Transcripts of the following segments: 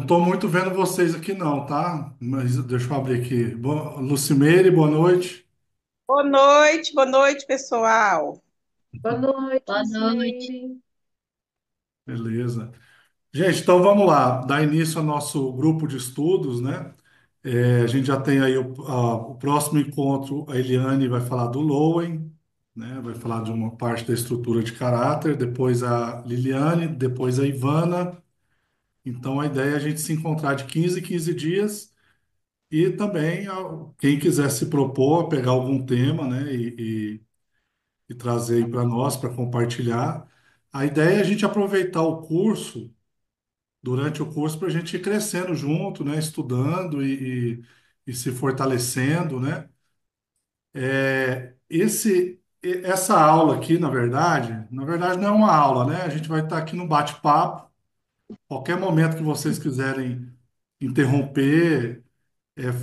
estou muito vendo vocês aqui não, tá? Mas deixa eu abrir aqui. Lucimeire, boa noite. Boa noite, pessoal. Boa noite, Boa noite. Lucimeire. Beleza. Gente, então vamos lá, dar início ao nosso grupo de estudos, né? A gente já tem aí o próximo encontro, a Eliane vai falar do Lowen, né? Vai falar de uma parte da estrutura de caráter, depois a Liliane, depois a Ivana. Então a ideia é a gente se encontrar de 15 em 15 dias e também quem quiser se propor a pegar algum tema, né? E trazer aí para nós, para compartilhar. A ideia é a gente aproveitar o curso, durante o curso, para a gente ir crescendo junto, né? Estudando e se fortalecendo, né? Essa aula aqui, na verdade não é uma aula, né? A gente vai estar aqui no bate-papo. Qualquer momento que vocês quiserem interromper,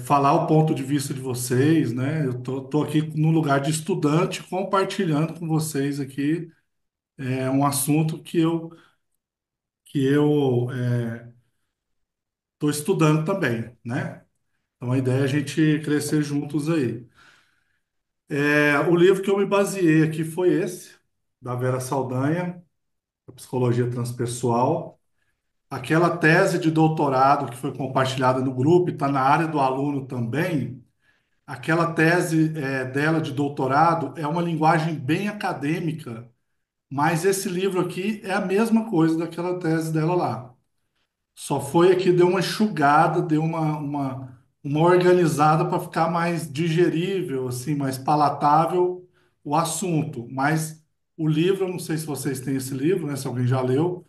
falar o ponto de vista de vocês, né? Eu tô aqui no lugar de estudante, compartilhando com vocês aqui um assunto que eu estou estudando também, né? Então a ideia é a gente crescer juntos aí. O livro que eu me baseei aqui foi esse, da Vera Saldanha, a Psicologia Transpessoal. Aquela tese de doutorado que foi compartilhada no grupo, está na área do aluno também. Aquela tese dela de doutorado é uma linguagem bem acadêmica, mas esse livro aqui é a mesma coisa daquela tese dela lá. Só foi aqui, deu uma enxugada, deu uma organizada para ficar mais digerível, assim, mais palatável o assunto. Mas o livro, eu não sei se vocês têm esse livro, né? Se alguém já leu,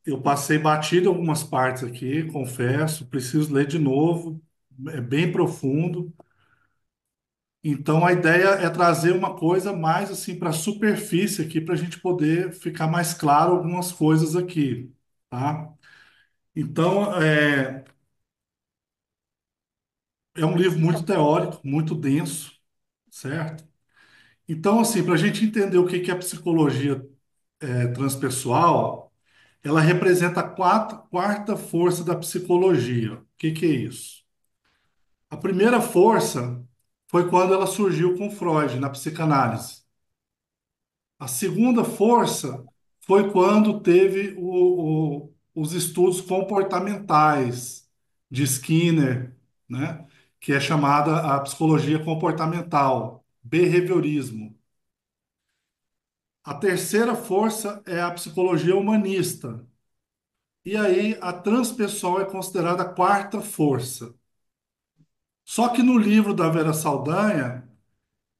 eu passei batido algumas partes aqui, confesso, preciso ler de novo, é bem profundo. Então a ideia é trazer uma coisa mais assim para a superfície aqui para a gente poder ficar mais claro algumas coisas aqui, tá? Então é um livro muito teórico, muito denso, certo? Então assim, para a gente entender o que que é a psicologia transpessoal, ela representa a quarta força da psicologia. O que que é isso? A primeira força foi quando ela surgiu com Freud na psicanálise. A segunda força foi quando teve os estudos comportamentais de Skinner, né? Que é chamada a psicologia comportamental, behaviorismo. A terceira força é a psicologia humanista. E aí a transpessoal é considerada a quarta força. Só que no livro da Vera Saldanha,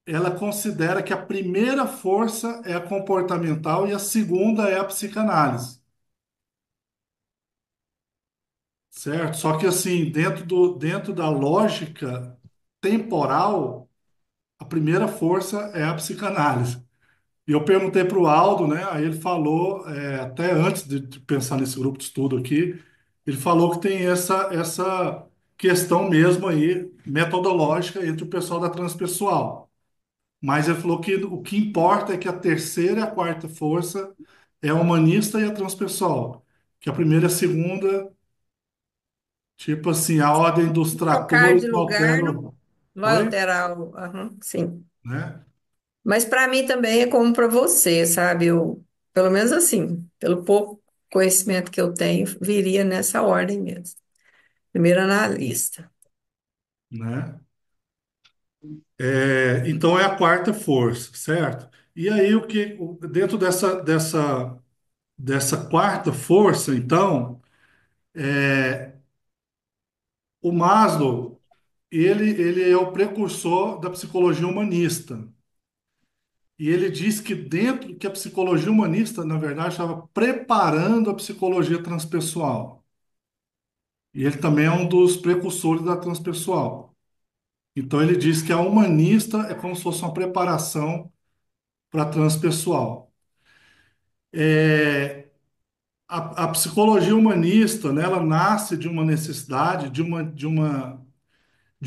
ela considera que a primeira força é a comportamental e a segunda é a psicanálise. Certo? Só que assim, dentro da lógica temporal, a primeira força é a psicanálise. E eu perguntei para o Aldo, né? Aí ele falou, até antes de pensar nesse grupo de estudo aqui, ele falou que tem essa questão mesmo aí, metodológica, entre o pessoal da transpessoal. Mas ele falou que o que importa é que a terceira e a quarta força é a humanista e a transpessoal. Que a primeira e a segunda. Tipo assim, a ordem dos Trocar tratores de não lugar altera. não vai Oi? alterar sim. Né? Mas para mim também é como para você, sabe? Eu, pelo menos assim, pelo pouco conhecimento que eu tenho, viria nessa ordem mesmo. Primeiro analista. Né? Então é a quarta força, certo? E aí dentro dessa quarta força, então, o Maslow, ele é o precursor da psicologia humanista. E ele diz que dentro que a psicologia humanista, na verdade, estava preparando a psicologia transpessoal. E ele também é um dos precursores da transpessoal. Então ele diz que a humanista é como se fosse uma preparação para a transpessoal. É, a psicologia humanista, né, ela nasce de uma necessidade, de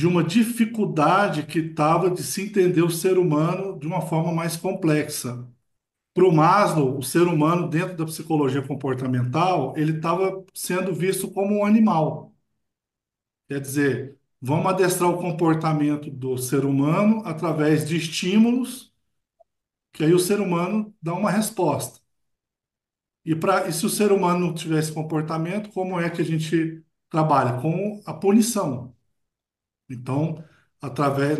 uma dificuldade que estava de se entender o ser humano de uma forma mais complexa. Para o Maslow, o ser humano, dentro da psicologia comportamental, ele estava sendo visto como um animal. Quer dizer, vamos adestrar o comportamento do ser humano através de estímulos, que aí o ser humano dá uma resposta. E se o ser humano não tiver esse comportamento, como é que a gente trabalha? Com a punição. Então,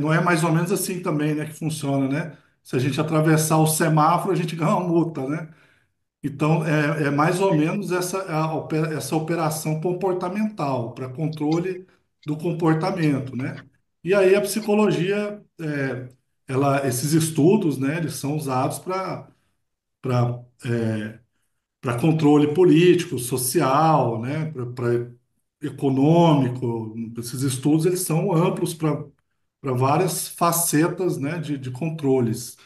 não é mais ou menos assim também, né, que funciona, né? Se a gente atravessar o semáforo, a gente ganha uma multa, né? Então, é mais ou menos essa operação comportamental, para controle do comportamento, né? E aí a psicologia, esses estudos, né, eles são usados para controle político, social, né, para econômico. Esses estudos, eles são amplos para várias facetas, né, de controles.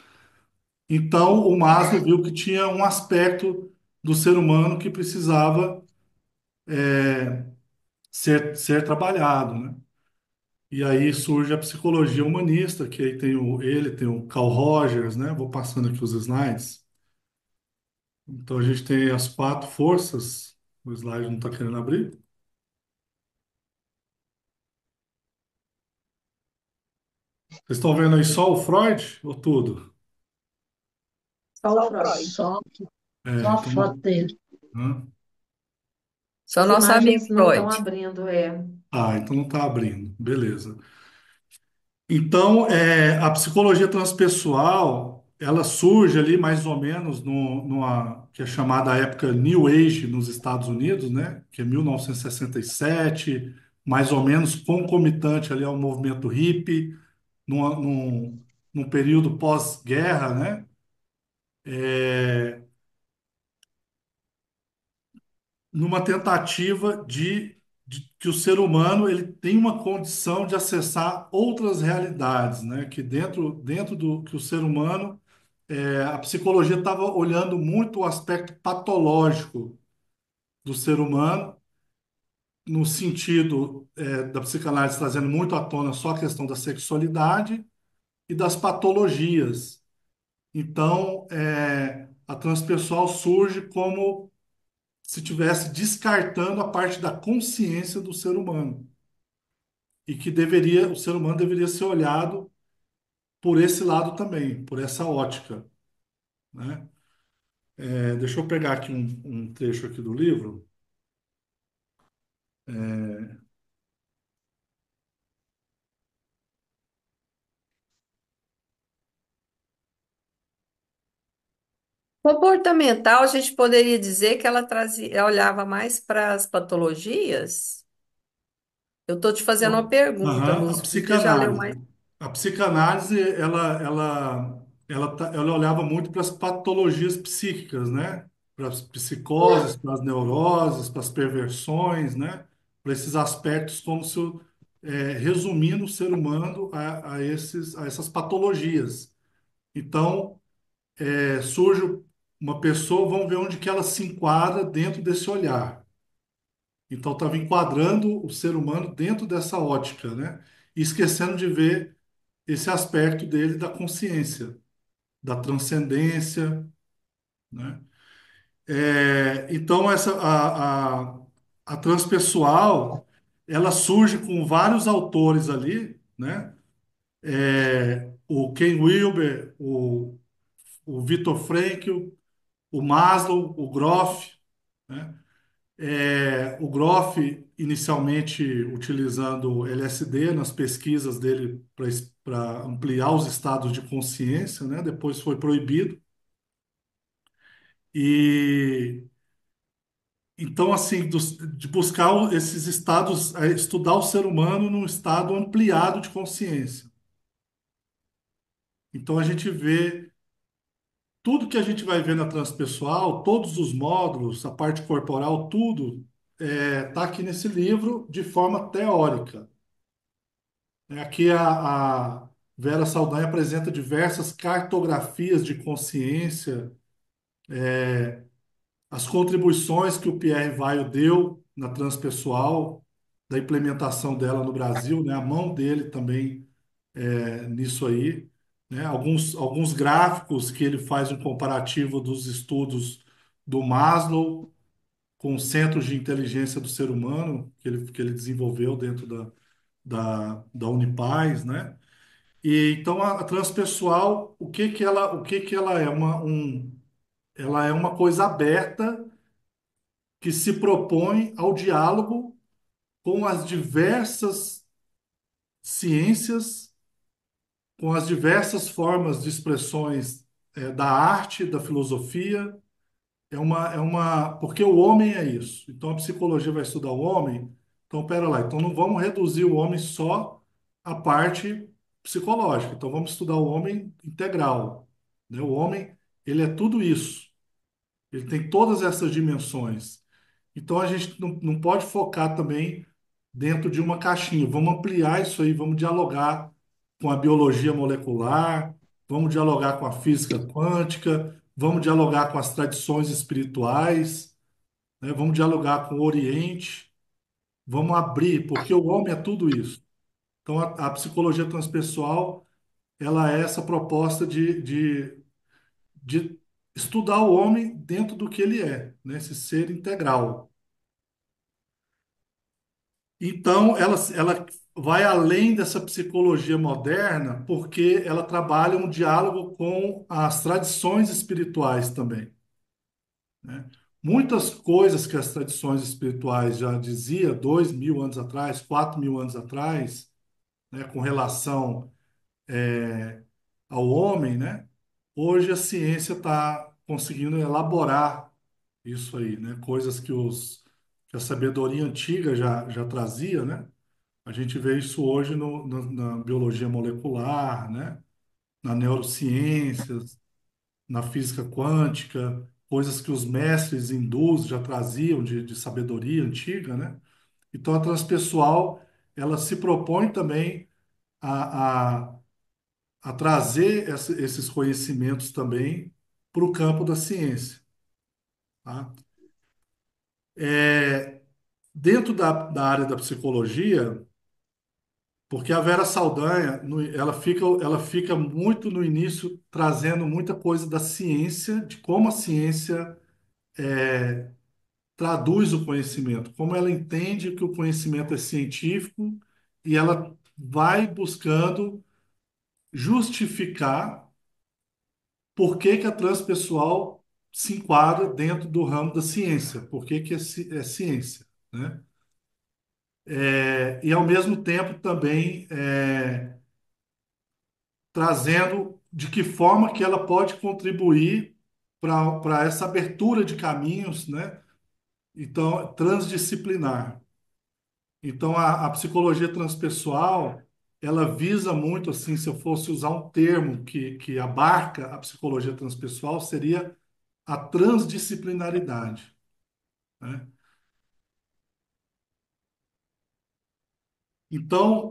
Então, o Maslow viu que tinha um aspecto do ser humano que precisava ser trabalhado, né? E aí surge a psicologia humanista, que aí tem o Carl Rogers, né? Vou passando aqui os slides. Então, a gente tem as quatro forças. O slide não está querendo abrir. Vocês estão vendo aí só o Freud ou tudo? Só o Só o Freud. Freud. Só a foto Então, dele. hã? Só As nosso amigo imagens não estão Freud. abrindo, é. Então não está abrindo. Beleza. Então, a psicologia transpessoal, ela surge ali mais ou menos numa que é chamada a época New Age nos Estados Unidos, né? Que é 1967, mais ou menos concomitante ali ao movimento hippie, numa- num, num período pós-guerra, né? Numa tentativa de que o ser humano ele tem uma condição de acessar outras realidades, né? Que dentro do que o ser humano a psicologia estava olhando muito o aspecto patológico do ser humano, no sentido da psicanálise trazendo muito à tona só a questão da sexualidade e das patologias. Então, a transpessoal surge como se tivesse descartando a parte da consciência do ser humano e que o ser humano deveria ser olhado por esse lado também, por essa ótica, né? Deixa eu pegar aqui um trecho aqui do livro. Comportamental, a gente poderia dizer que ela trazia, ela olhava mais para as patologias. Eu estou te fazendo uma pergunta, Aham, a Lúcio. Você já leu psicanálise. mais? A psicanálise, ela olhava muito para as patologias psíquicas, né? Para as psicoses, para as neuroses, para as perversões, né? Para esses aspectos, como se, resumindo o ser humano a essas patologias. Então, surge uma pessoa, vamos ver onde que ela se enquadra dentro desse olhar. Então, estava enquadrando o ser humano dentro dessa ótica, né? E esquecendo de ver esse aspecto dele da consciência, da transcendência, né? Então, a transpessoal, ela surge com vários autores ali, né? O Ken Wilber, o Viktor Frankl, o Maslow, o Groff, né? O Groff, inicialmente utilizando LSD nas pesquisas dele para ampliar os estados de consciência, né? Depois foi proibido. E então, assim, de buscar esses estados, estudar o ser humano num estado ampliado de consciência. Então, a gente vê tudo que a gente vai ver na transpessoal, todos os módulos, a parte corporal, tudo está aqui nesse livro de forma teórica. Aqui a Vera Saldanha apresenta diversas cartografias de consciência, as contribuições que o Pierre Weil deu na transpessoal, da implementação dela no Brasil, né? A mão dele também nisso aí, né? Alguns gráficos que ele faz um comparativo dos estudos do Maslow com os centros de inteligência do ser humano que ele desenvolveu dentro da Unipaz, né? E então a transpessoal, o que que ela é? Ela é uma coisa aberta que se propõe ao diálogo com as diversas ciências, com as diversas formas de expressões da arte, da filosofia. Porque o homem é isso. Então a psicologia vai estudar o homem. Então, pera lá. Então não vamos reduzir o homem só à parte psicológica. Então vamos estudar o homem integral, né? O homem, ele é tudo isso. Ele tem todas essas dimensões. Então a gente não pode focar também dentro de uma caixinha. Vamos ampliar isso aí, vamos dialogar com a biologia molecular, vamos dialogar com a física quântica, vamos dialogar com as tradições espirituais, né? Vamos dialogar com o Oriente, vamos abrir, porque o homem é tudo isso. Então a psicologia transpessoal, ela é essa proposta de estudar o homem dentro do que ele é, né? Esse ser integral. Então, ela vai além dessa psicologia moderna, porque ela trabalha um diálogo com as tradições espirituais também, né? Muitas coisas que as tradições espirituais já dizia 2.000 anos atrás, 4.000 anos atrás, né, com relação ao homem, né? Hoje a ciência está conseguindo elaborar isso aí, né? Coisas que a sabedoria antiga já trazia, né? A gente vê isso hoje na biologia molecular, né? Na neurociências, na física quântica, coisas que os mestres hindus já traziam de sabedoria antiga, né? Então a transpessoal, ela se propõe também a, a trazer esses conhecimentos também para o campo da ciência, tá? Dentro da área da psicologia, porque a Vera Saldanha, ela fica muito no início trazendo muita coisa da ciência, de como a ciência traduz o conhecimento, como ela entende que o conhecimento é científico e ela vai buscando justificar por que que a transpessoal se enquadra dentro do ramo da ciência, por que que é ciência, né? E ao mesmo tempo também trazendo de que forma que ela pode contribuir para essa abertura de caminhos, né? Então, transdisciplinar. Então, a psicologia transpessoal, ela visa muito, assim, se eu fosse usar um termo que abarca a psicologia transpessoal, seria a transdisciplinaridade, né? Então,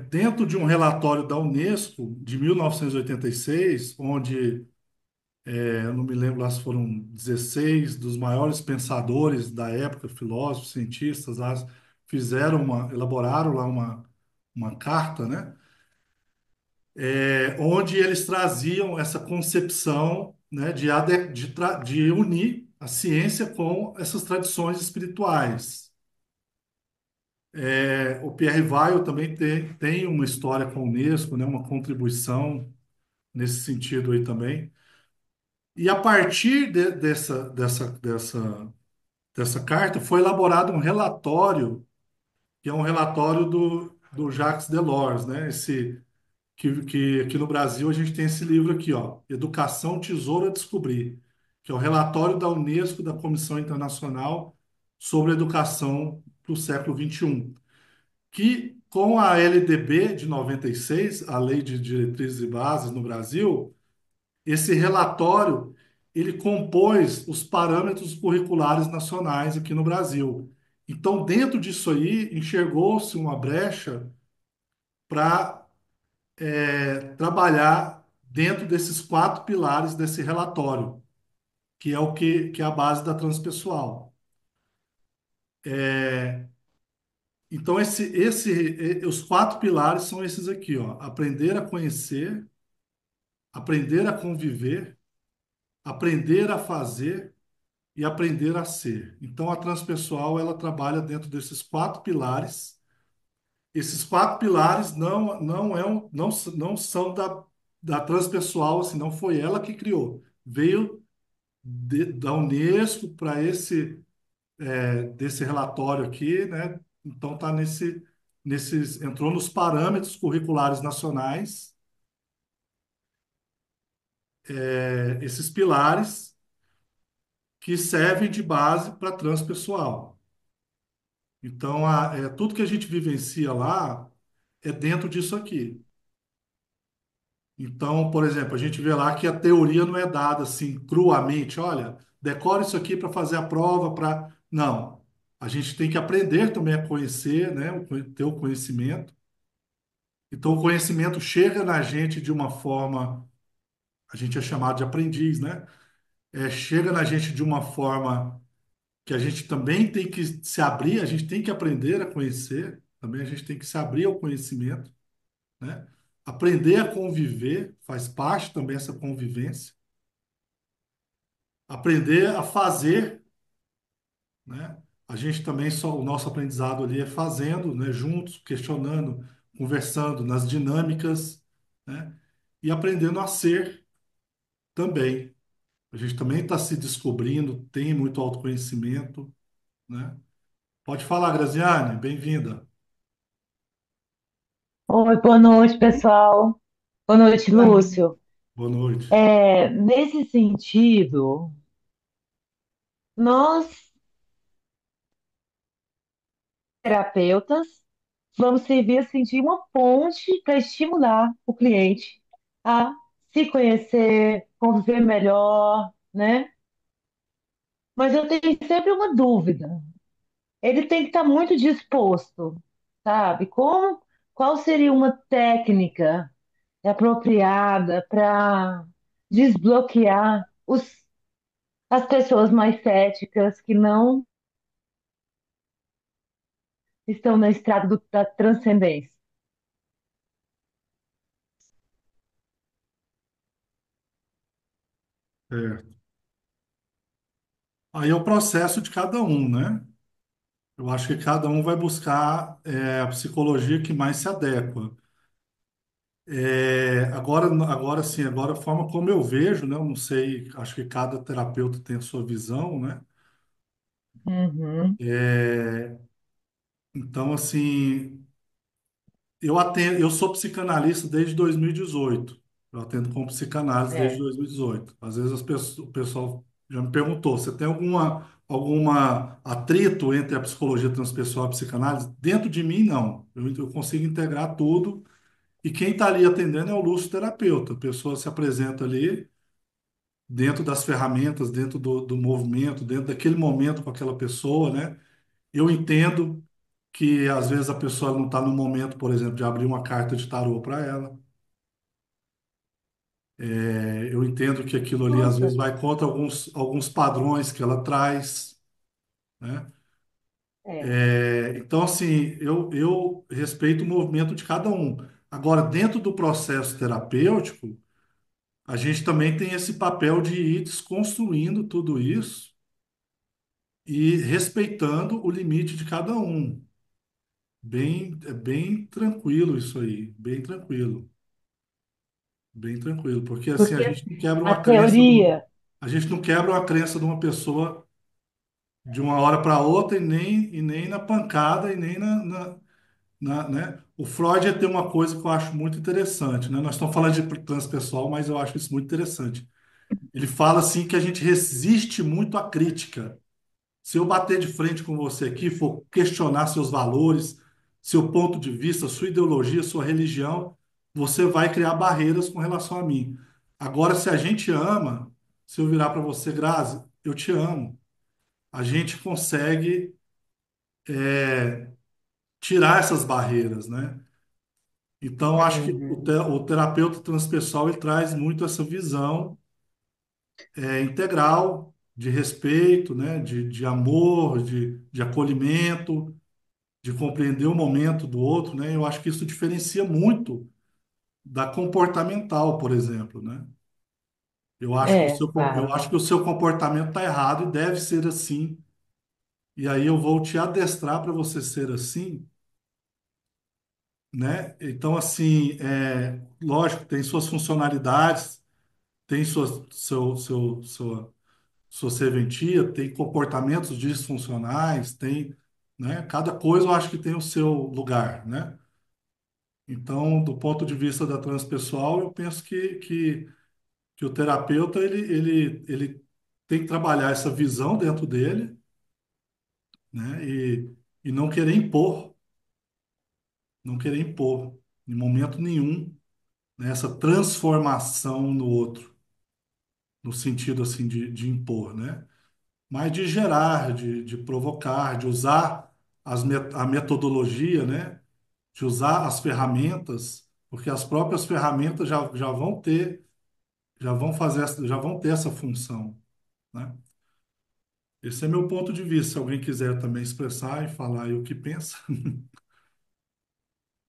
dentro de um relatório da Unesco de 1986, onde eu não me lembro lá se foram 16 dos maiores pensadores da época, filósofos, cientistas, lá elaboraram lá uma carta, né? Onde eles traziam essa concepção, né, de unir a ciência com essas tradições espirituais. O Pierre Weil também tem uma história com a Unesco, né, uma contribuição nesse sentido aí também. E a partir dessa carta foi elaborado um relatório, que é um relatório do Jacques Delors, né? Que aqui no Brasil a gente tem esse livro aqui, ó, Educação, Tesouro a Descobrir, que é o relatório da Unesco, da Comissão Internacional sobre Educação para o século XXI, que com a LDB de 96, a Lei de Diretrizes e Bases no Brasil, esse relatório ele compôs os parâmetros curriculares nacionais aqui no Brasil. Então, dentro disso aí, enxergou-se uma brecha para trabalhar dentro desses quatro pilares desse relatório, que é que é a base da transpessoal. Então, os quatro pilares são esses aqui, ó. Aprender a conhecer, aprender a conviver, aprender a fazer e aprender a ser. Então, a transpessoal ela trabalha dentro desses quatro pilares. Esses quatro pilares não são da transpessoal, assim, não foi ela que criou. Veio da Unesco para desse relatório aqui, né? Então tá entrou nos parâmetros curriculares nacionais, esses pilares que servem de base para transpessoal. Então, tudo que a gente vivencia lá é dentro disso aqui. Então, por exemplo, a gente vê lá que a teoria não é dada assim cruamente. Olha, decore isso aqui para fazer a prova, para. Não. A gente tem que aprender também a conhecer, né? Ter o conhecimento. Então, o conhecimento chega na gente de uma forma, a gente é chamado de aprendiz, né? Chega na gente de uma forma que a gente também tem que se abrir, a gente tem que aprender a conhecer, também a gente tem que se abrir ao conhecimento, né? Aprender a conviver, faz parte também essa convivência. Aprender a fazer, né? A gente também só o nosso aprendizado ali é fazendo, né? Juntos, questionando, conversando nas dinâmicas, né? E aprendendo a ser também. A gente também está se descobrindo, tem muito autoconhecimento, né? Pode falar, Graziane, bem-vinda. Oi, boa noite, pessoal. Boa noite, Lúcio. Boa noite. Nesse sentido, nós, terapeutas, vamos servir assim, de uma ponte para estimular o cliente a se conhecer, conviver melhor, né? Mas eu tenho sempre uma dúvida. Ele tem que estar muito disposto, sabe? Qual seria uma técnica apropriada para desbloquear as pessoas mais céticas que não estão na estrada da transcendência? É. Aí é o processo de cada um, né? Eu acho que cada um vai buscar a psicologia que mais se adequa. Agora sim, agora a forma como eu vejo, né? Eu não sei, acho que cada terapeuta tem a sua visão, né? Uhum. Então, assim, eu sou psicanalista desde 2018. Eu atendo com psicanálise desde É. 2018. Às vezes o pessoal já me perguntou, você tem alguma atrito entre a psicologia transpessoal e a psicanálise? Dentro de mim, não. Eu consigo integrar tudo. E quem está ali atendendo é o Lúcio terapeuta. A pessoa se apresenta ali dentro das ferramentas, dentro do movimento, dentro daquele momento com aquela pessoa, né? Eu entendo que às vezes a pessoa não está no momento, por exemplo, de abrir uma carta de tarô para ela. Eu entendo que aquilo ali às vezes Nossa, vai contra alguns padrões que ela traz, né? é. Então, assim, eu respeito o movimento de cada um. Agora, dentro do processo terapêutico, a gente também tem esse papel de ir desconstruindo tudo isso e respeitando o limite de cada um. É bem tranquilo isso aí, bem tranquilo. Bem tranquilo, porque assim a Porque gente não quebra a uma crença teoria, a gente não quebra uma crença de uma pessoa de uma hora para outra e nem na pancada e nem né? O Freud tem uma coisa que eu acho muito interessante, né? Nós estamos falando de transpessoal, mas eu acho isso muito interessante. Ele fala assim que a gente resiste muito à crítica. Se eu bater de frente com você aqui, for questionar seus valores, seu ponto de vista, sua ideologia, sua religião, você vai criar barreiras com relação a mim. Agora, se a gente ama, se eu virar para você, Grazi, eu te amo, a gente consegue tirar essas barreiras, né? Então, acho que uhum, o terapeuta transpessoal ele traz muito essa visão integral de respeito, né? De amor, de acolhimento, de compreender o momento do outro, né? Eu acho que isso diferencia muito da comportamental, por exemplo, né? Eu Claro. acho que o seu comportamento está errado e deve ser assim. E aí eu vou te adestrar para você ser assim, né? Então, assim, lógico, tem suas funcionalidades, tem sua serventia, tem comportamentos disfuncionais, tem, né? Cada coisa eu acho que tem o seu lugar, né? Então, do ponto de vista da transpessoal, eu penso que o terapeuta ele tem que trabalhar essa visão dentro dele, né? E não querer impor, não querer impor, em momento nenhum, né, essa transformação no outro, no sentido assim de impor, né? Mas de gerar, de provocar, de usar a metodologia, né? De usar as ferramentas, porque as próprias ferramentas já vão ter, já vão ter essa função, né? Esse é meu ponto de vista. Se alguém quiser também expressar e falar aí o que pensa.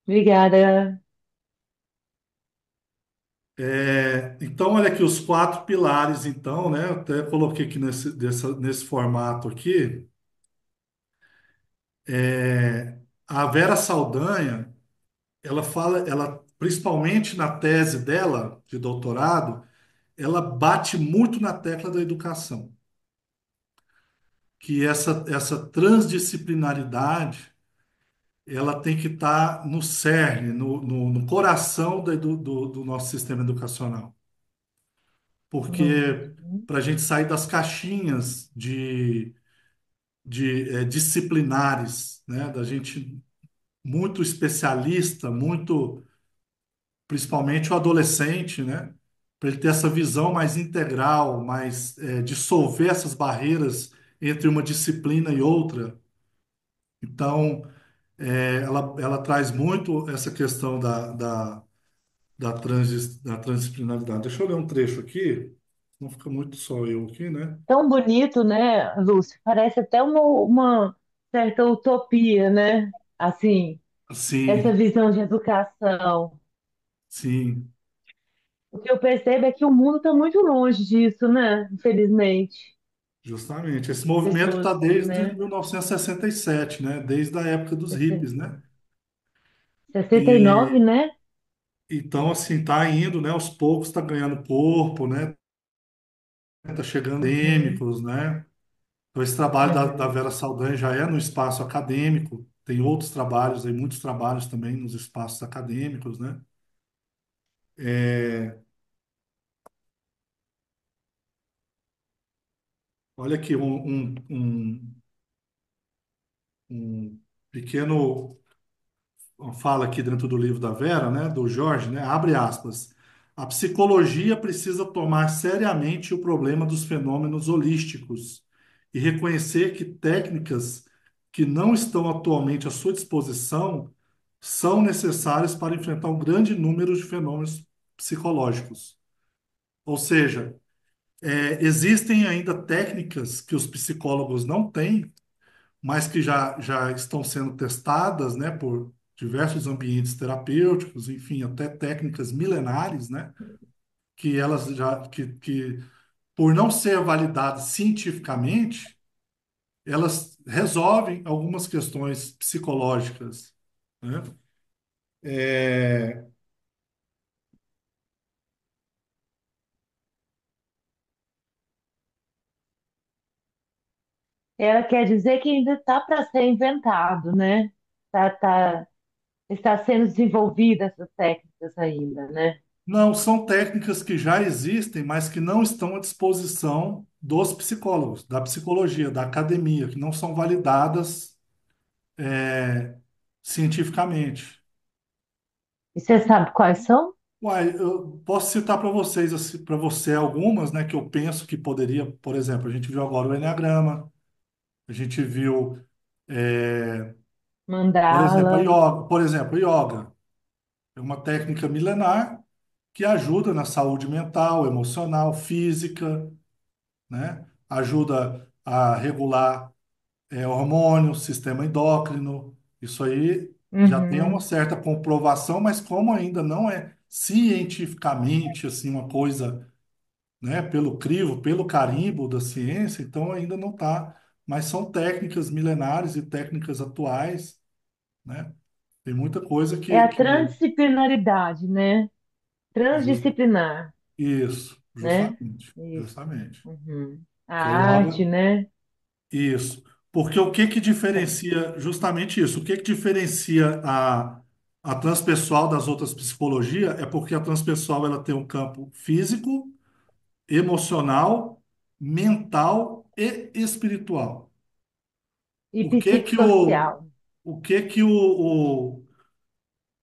Obrigada. Então, olha aqui os quatro pilares, então, né? Eu até coloquei aqui nesse formato aqui. A Vera Saldanha, ela fala, ela, principalmente na tese dela de doutorado, ela bate muito na tecla da educação, que essa transdisciplinaridade ela tem que estar no cerne, no coração do nosso sistema educacional. Porque Uhum. para a gente sair das caixinhas de disciplinares, né? Da gente muito especialista, muito, principalmente o adolescente, né? Para ele ter essa visão mais integral, mais dissolver essas barreiras entre uma disciplina e outra. Então, ela traz muito essa questão da transdisciplinaridade. Deixa eu ler um trecho aqui, não fica muito só eu aqui, né? Tão bonito, né, Lúcio? Parece até uma certa utopia, né? Assim, essa Sim, visão de educação. sim, O que eu percebo é que o mundo está muito longe disso, né? Infelizmente. justamente. Esse As movimento pessoas, está desde né? 1967, né? Desde a época dos hippies, né? 69, E né? então, assim, tá indo, né? Aos poucos está ganhando corpo, né? Tá chegando Uhum, acadêmicos, né? Então, esse trabalho da uhum. Vera Saldanha já é no espaço acadêmico. Tem outros trabalhos aí, muitos trabalhos também nos espaços acadêmicos, né? É, olha aqui, um pequeno fala aqui dentro do livro da Vera, né, do Jorge, né, abre aspas. A psicologia precisa tomar seriamente o problema dos fenômenos holísticos e reconhecer que técnicas que não estão atualmente à sua disposição são necessárias para enfrentar um grande número de fenômenos psicológicos. Ou seja, existem ainda técnicas que os psicólogos não têm mas que já estão sendo testadas, né, por diversos ambientes terapêuticos, enfim, até técnicas milenares, né, que elas que por não ser validadas cientificamente, elas resolvem algumas questões psicológicas, né? É, Ela quer dizer que ainda está para ser inventado, né? Tá, está sendo desenvolvida essas técnicas ainda, né? não, são técnicas que já existem, mas que não estão à disposição dos psicólogos, da psicologia, da academia, que não são validadas cientificamente. E você sabe quais são? Uai, eu posso citar para vocês, para você algumas, né, que eu penso que poderia, por exemplo, a gente viu agora o Enneagrama, a gente viu, é, Mandala. por exemplo, a yoga. É uma técnica milenar que ajuda na saúde mental, emocional, física, né? Ajuda a regular, hormônios, sistema endócrino. Isso aí já tem uma Uhum. certa comprovação, mas como ainda não é cientificamente assim uma coisa, né, pelo crivo, pelo carimbo da ciência, então ainda não está. Mas são técnicas milenares e técnicas atuais, né? Tem muita coisa É a que transdisciplinaridade, né? justa- Transdisciplinar, isso, né? justamente, Isso. justamente. Uhum. A Que aí arte, olha né? isso. Porque o que que diferencia justamente isso? O que que diferencia a transpessoal das outras psicologias é porque a transpessoal ela tem um campo físico, emocional, mental e espiritual. E O que que psicossocial. o que que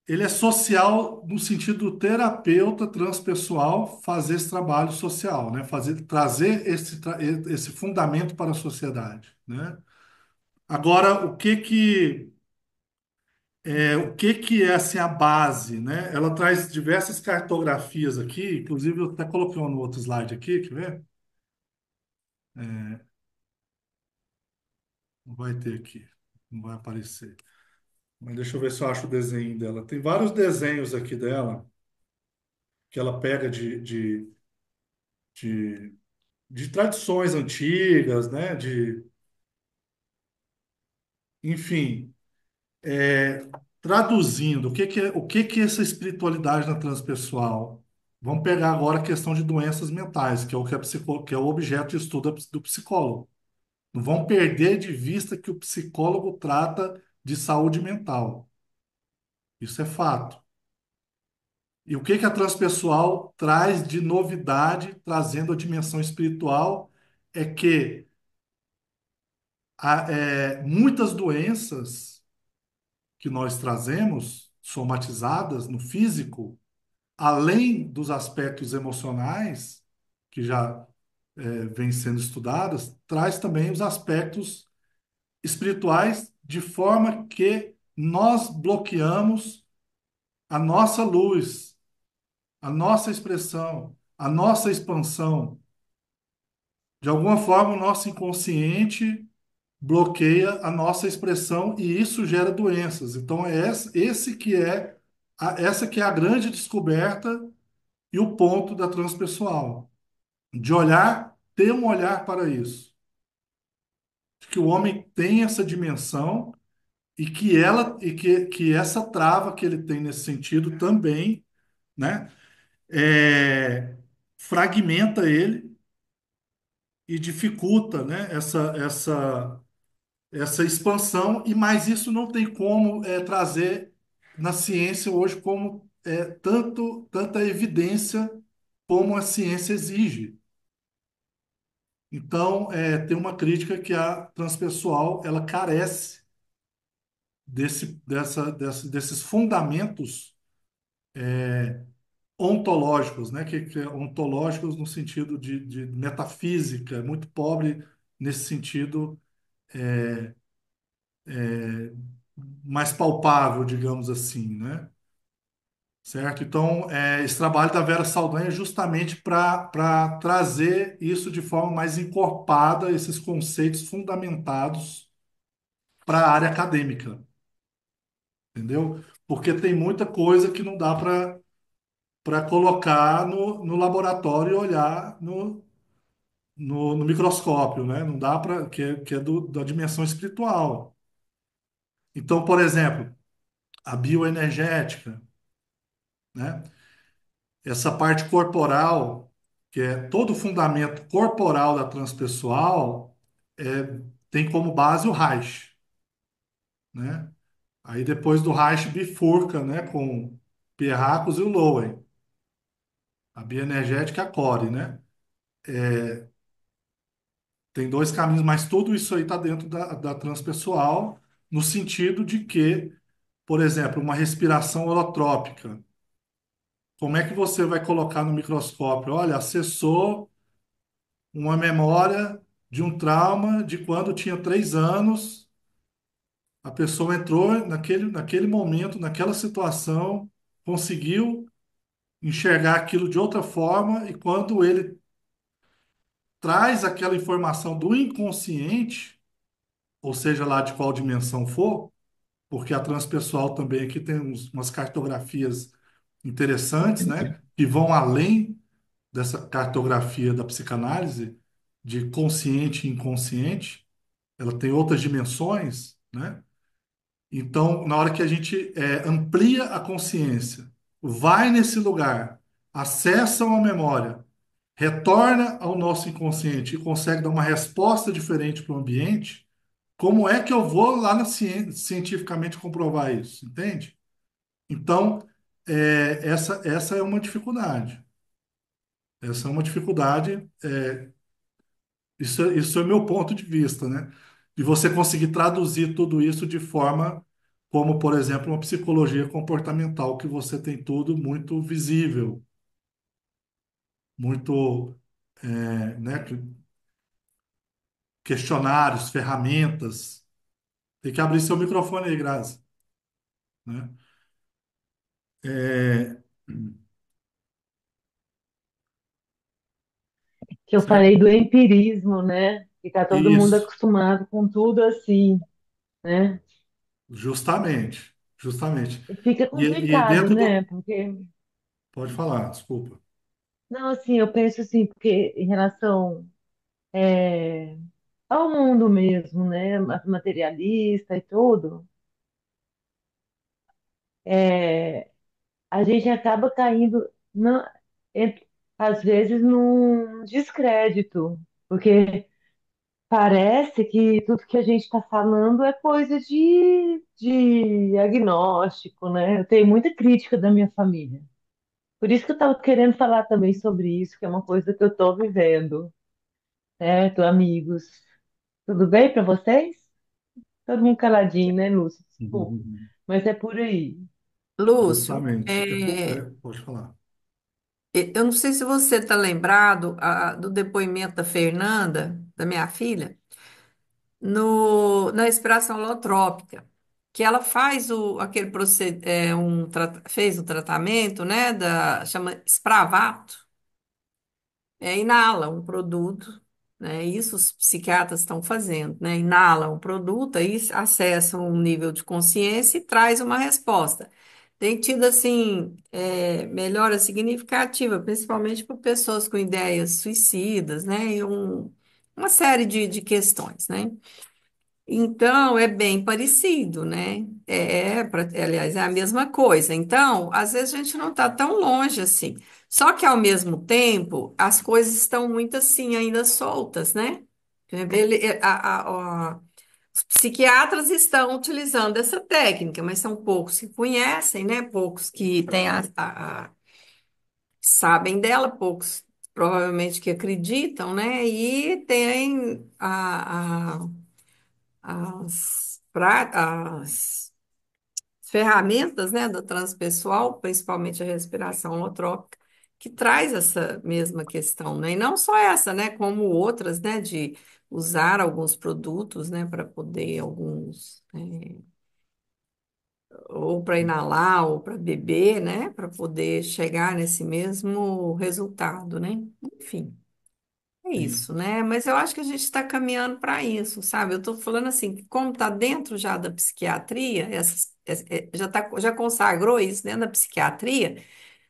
ele é social no sentido do terapeuta transpessoal fazer esse trabalho social, né? Trazer esse fundamento para a sociedade, né? Agora, o que que é assim a base, né? Ela traz diversas cartografias aqui, inclusive eu até coloquei uma no outro slide aqui, quer ver? Não vai ter aqui, não vai aparecer. Mas deixa eu ver se eu acho o desenho dela. Tem vários desenhos aqui dela que ela pega de, de tradições antigas, né? Enfim, traduzindo, o que que é essa espiritualidade na transpessoal? Vamos pegar agora a questão de doenças mentais, que é o que, que é o objeto de estudo do psicólogo. Não vamos perder de vista que o psicólogo trata de saúde mental. Isso é fato. E o que que a transpessoal traz de novidade, trazendo a dimensão espiritual, é que muitas doenças que nós trazemos, somatizadas no físico, além dos aspectos emocionais, que já vêm sendo estudadas, traz também os aspectos espirituais, de forma que nós bloqueamos a nossa luz, a nossa expressão, a nossa expansão. De alguma forma, o nosso inconsciente bloqueia a nossa expressão e isso gera doenças. Então, essa que é a grande descoberta e o ponto da transpessoal, de olhar, ter um olhar para isso, de que o homem tem essa dimensão que essa trava que ele tem nesse sentido também, né, é, fragmenta ele e dificulta, né, essa expansão, e mais isso não tem como trazer na ciência hoje como tanta evidência como a ciência exige. Então, tem uma crítica que a transpessoal ela carece desses fundamentos ontológicos, né? Que é ontológicos no sentido de metafísica, é muito pobre nesse sentido mais palpável, digamos assim, né? Certo? Então, esse trabalho da Vera Saldanha é justamente para trazer isso de forma mais encorpada, esses conceitos fundamentados para a área acadêmica, entendeu? Porque tem muita coisa que não dá para colocar no laboratório e olhar no microscópio, né? Não dá para, que é da dimensão espiritual. Então, por exemplo, a bioenergética, né? Essa parte corporal, que é todo o fundamento corporal da transpessoal, tem como base o Reich, né? Aí depois do Reich bifurca, né, com Pierracos e o Lowen, a bioenergética e a Core, né? Tem dois caminhos, mas tudo isso aí está dentro da transpessoal, no sentido de que, por exemplo, uma respiração holotrópica. Como é que você vai colocar no microscópio? Olha, acessou uma memória de um trauma de quando tinha 3 anos, a pessoa entrou naquele momento, naquela situação, conseguiu enxergar aquilo de outra forma, e quando ele traz aquela informação do inconsciente, ou seja lá de qual dimensão for, porque a transpessoal também aqui tem umas cartografias interessantes, né? Que vão além dessa cartografia da psicanálise de consciente e inconsciente. Ela tem outras dimensões, né? Então, na hora que a gente amplia a consciência, vai nesse lugar, acessa uma memória, retorna ao nosso inconsciente e consegue dar uma resposta diferente para o ambiente, como é que eu vou lá na cientificamente comprovar isso? Entende? Então, essa é uma dificuldade. Essa é uma dificuldade. Isso é meu ponto de vista, né? De você conseguir traduzir tudo isso de forma como, por exemplo, uma psicologia comportamental, que você tem tudo muito visível, muito, né, questionários, ferramentas. Tem que abrir seu microfone aí, Grazi, né? É, Que eu falei certo? do empirismo, né? Ficar todo mundo Isso, acostumado com tudo assim, né? justamente, justamente. E fica E complicado, dentro né? do... Porque, Pode falar, desculpa. não, assim, eu penso assim, porque em relação é, ao mundo mesmo, né? Materialista e tudo, é, a gente acaba caindo, às vezes, num descrédito, porque parece que tudo que a gente está falando é coisa de agnóstico, né? Eu tenho muita crítica da minha família. Por isso que eu estava querendo falar também sobre isso, que é uma coisa que eu estou vivendo, certo, amigos? Tudo bem para vocês? Todo mundo caladinho, né, Lúcia? Desculpa. Uhum. Mas é por aí. Lúcio, Justamente. Pode falar. eu não sei se você está lembrado do depoimento da Fernanda, da minha filha, na respiração holotrópica, que ela faz aquele fez o tratamento, né, chama Spravato, inala um produto, né, isso os psiquiatras estão fazendo, né, inala um produto, aí acessa um nível de consciência e traz uma resposta. Tem tido, assim, melhora significativa, principalmente para pessoas com ideias suicidas, né, e uma série de questões, né? Então, é bem parecido, né? Aliás, é a mesma coisa. Então, às vezes a gente não está tão longe assim. Só que, ao mesmo tempo, as coisas estão muito assim, ainda soltas, né? Os psiquiatras estão utilizando essa técnica, mas são poucos que conhecem, né? Poucos que têm sabem dela, poucos provavelmente que acreditam, né? E tem as ferramentas, né, do transpessoal, principalmente a respiração holotrópica, que traz essa mesma questão, né? E não só essa, né, como outras, né, de usar alguns produtos, né, para poder ou para inalar ou para beber, né, para poder chegar nesse mesmo resultado, né? Enfim. É Sim, isso, né? Mas eu acho que a gente está caminhando para isso, sabe? Eu estou falando assim, que como está dentro já da psiquiatria, já consagrou isso dentro da psiquiatria,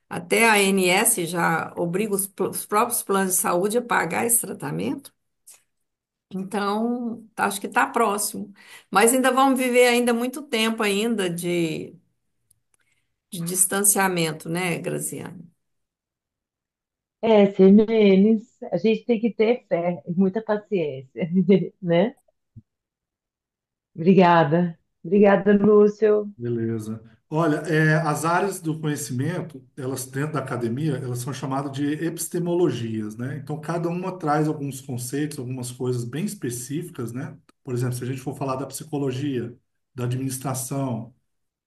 até a ANS já obriga os próprios planos de saúde a pagar esse tratamento. Então, acho que está próximo. Mas ainda vamos viver ainda muito tempo ainda de distanciamento, né, Graziano? É, Menes, a gente tem que ter fé e muita paciência, né? Obrigada. Obrigada, Lúcio. beleza. Olha, as áreas do conhecimento, elas dentro da academia, elas são chamadas de epistemologias, né? Então, cada uma traz alguns conceitos, algumas coisas bem específicas, né? Por exemplo, se a gente for falar da psicologia, da administração,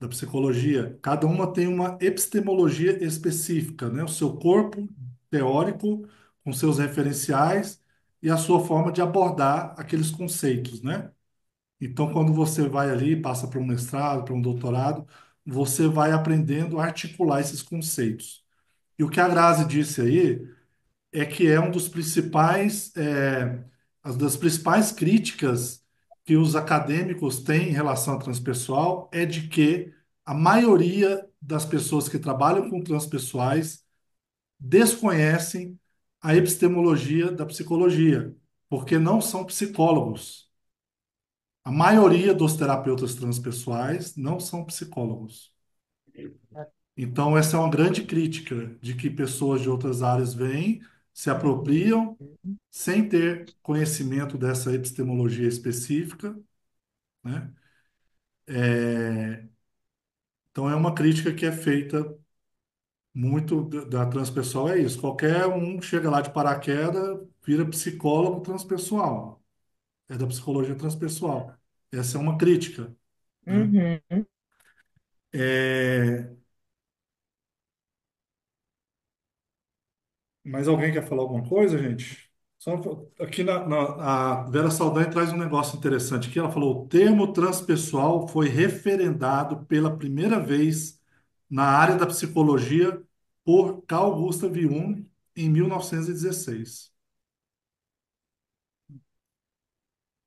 da psicologia, cada uma tem uma epistemologia específica, né? O seu corpo teórico, com seus referenciais e a sua forma de abordar aqueles conceitos, né? Então, quando você vai ali, passa para um mestrado, para um doutorado, você vai aprendendo a articular esses conceitos. E o que a Grazi disse aí é que é um dos principais, as das principais críticas que os acadêmicos têm em relação ao transpessoal é de que a maioria das pessoas que trabalham com transpessoais desconhecem a epistemologia da psicologia, porque não são psicólogos. A maioria dos terapeutas transpessoais não são psicólogos. Então, essa é uma grande crítica de que pessoas de outras áreas vêm, se apropriam, sem ter conhecimento dessa epistemologia específica, né? Então, é uma crítica que é feita muito da transpessoal, é isso. Qualquer um chega lá de paraquedas, vira psicólogo transpessoal. É da psicologia transpessoal. Essa é uma crítica, né? Uhum. É, mais alguém quer falar alguma coisa, gente? Só aqui a Vera Saldanha traz um negócio interessante aqui. Ela falou: o termo transpessoal foi referendado pela primeira vez na área da psicologia por Carl Gustav Jung em 1916.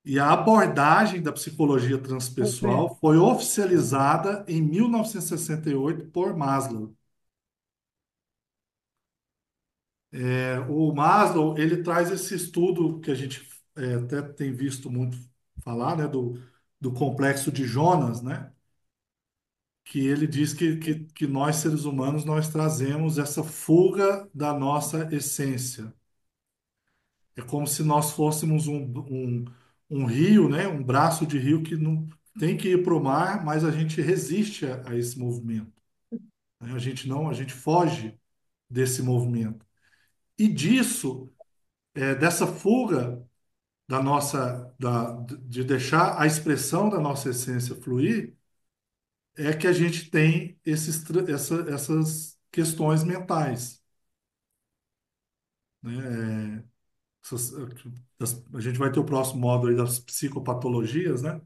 E a abordagem da psicologia transpessoal foi oficializada em 1968 por Maslow. O Maslow, ele traz esse estudo que a gente até tem visto muito falar, né, do complexo de Jonas, né, que ele diz que nós, seres humanos, nós trazemos essa fuga da nossa essência. É como se nós fôssemos um rio, né, um braço de rio que não tem que ir para o mar, mas a gente resiste a esse movimento, né? A gente não, a gente foge desse movimento. E disso, dessa fuga de deixar a expressão da nossa essência fluir, é que a gente tem essas questões mentais, né? Essas- a gente vai ter o próximo módulo aí das psicopatologias, né?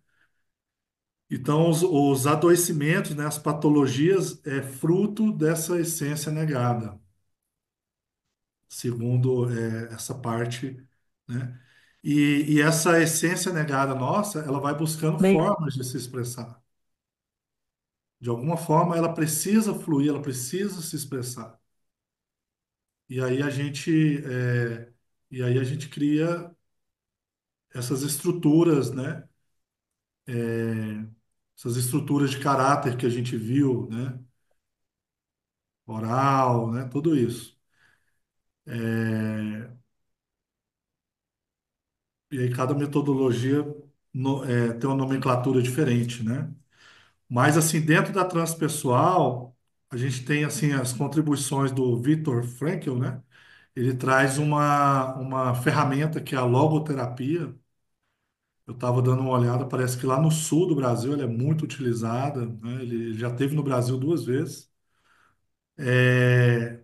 Então, os adoecimentos, né, as patologias, é fruto dessa essência negada, segundo essa parte, né? E essa essência negada nossa, ela vai buscando Bem, formas de se expressar. De alguma forma, ela precisa fluir, ela precisa se expressar. E aí a gente, e aí a gente cria essas estruturas, né? Essas estruturas de caráter que a gente viu, né? Oral, né? Tudo isso. É, e aí cada metodologia tem uma nomenclatura diferente, né? Mas assim, dentro da transpessoal, a gente tem assim as contribuições do Viktor Frankl, né? Ele traz uma ferramenta que é a logoterapia. Eu estava dando uma olhada, parece que lá no sul do Brasil ela é muito utilizada, né? Ele já teve no Brasil duas vezes.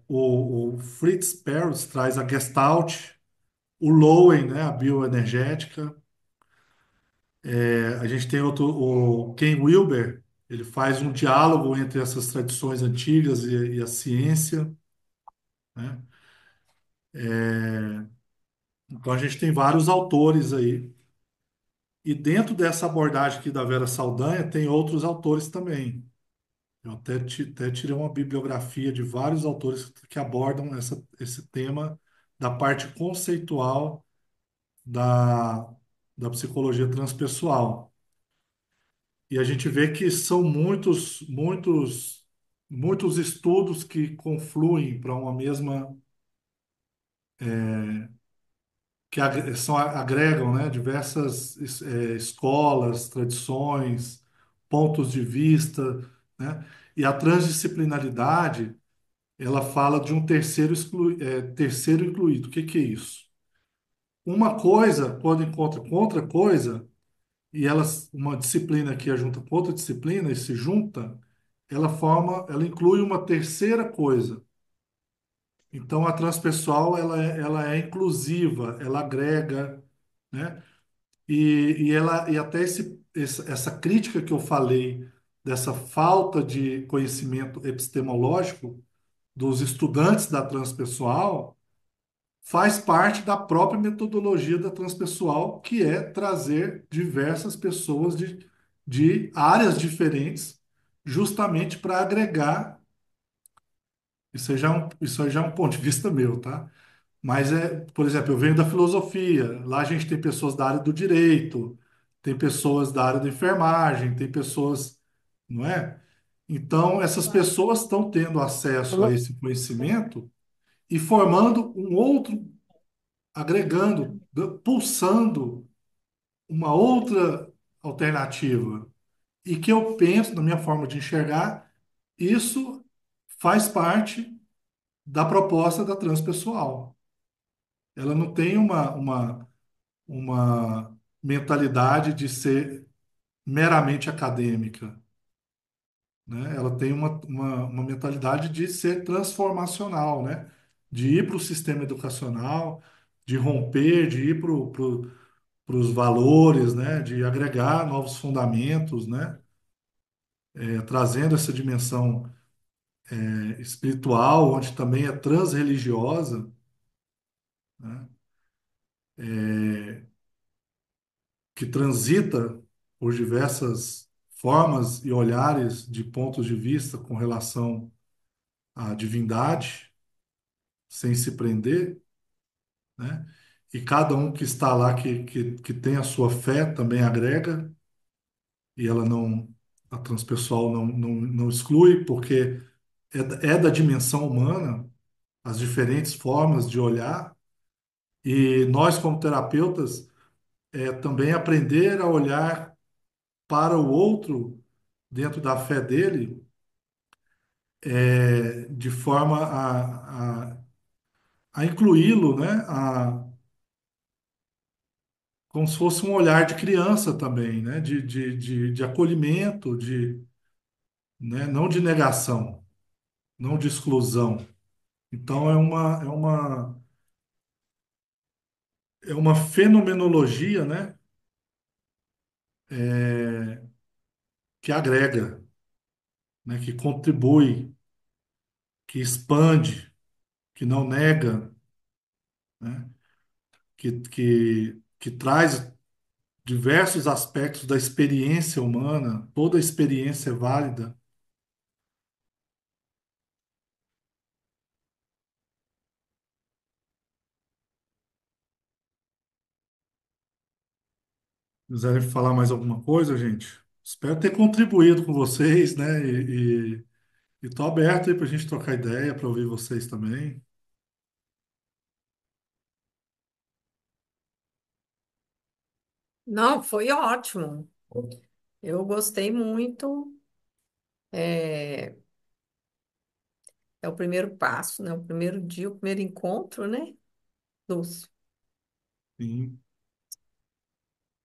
O Fritz Perls traz a Gestalt, o Lowen, né? A bioenergética. A gente tem o Ken Wilber, ele faz um diálogo entre essas tradições antigas e a ciência, né? Então a gente tem vários autores aí. E dentro dessa abordagem aqui da Vera Saldanha, tem outros autores também. Eu até tirei uma bibliografia de vários autores que abordam esse tema da parte conceitual da, da psicologia transpessoal. E a gente vê que são muitos estudos que confluem para uma mesma, agregam, né, diversas escolas, tradições, pontos de vista, né? E a transdisciplinaridade, ela fala de um terceiro incluído. O que que é isso? Uma coisa, quando encontra com outra coisa, e elas, uma disciplina que é junta com outra disciplina e se junta, ela inclui uma terceira coisa. Então, a transpessoal, ela é inclusiva, ela agrega, né? E até essa crítica que eu falei, dessa falta de conhecimento epistemológico dos estudantes da transpessoal, faz parte da própria metodologia da transpessoal, que é trazer diversas pessoas de áreas diferentes justamente para agregar. Isso aí já é um ponto de vista meu, tá? Mas por exemplo, eu venho da filosofia. Lá a gente tem pessoas da área do direito, tem pessoas da área da enfermagem, tem pessoas, não é? Então, essas pessoas estão tendo acesso a esse conhecimento e formando um outro, agregando, pulsando uma outra alternativa. E que eu penso, na minha forma de enxergar, isso faz parte da proposta da transpessoal. Ela não tem uma mentalidade de ser meramente acadêmica, né? Ela tem uma mentalidade de ser transformacional, né? De ir para o sistema educacional, de romper, de ir para os valores, né? De agregar novos fundamentos, né? Trazendo essa dimensão espiritual, onde também é transreligiosa, né? Que transita por diversas formas e olhares de pontos de vista com relação à divindade, sem se prender, né? E cada um que está lá, que tem a sua fé, também agrega, e ela não, a transpessoal não exclui, porque é da dimensão humana as diferentes formas de olhar, e nós, como terapeutas, também aprender a olhar para o outro dentro da fé dele, de forma a incluí-lo, né? Como se fosse um olhar de criança também, né? De acolhimento, né? Não de negação, não de exclusão. Então, é uma fenomenologia, né? Que agrega, né? Que contribui, que expande, que não nega, né? Que traz diversos aspectos da experiência humana, toda experiência é válida. Quiserem falar mais alguma coisa, gente? Espero ter contribuído com vocês, né? E tô aberto aí para a gente trocar ideia, para ouvir vocês também. Não, foi ótimo. Eu gostei muito. É, é o primeiro passo, né? O primeiro dia, o primeiro encontro, né, Lúcio? Sim.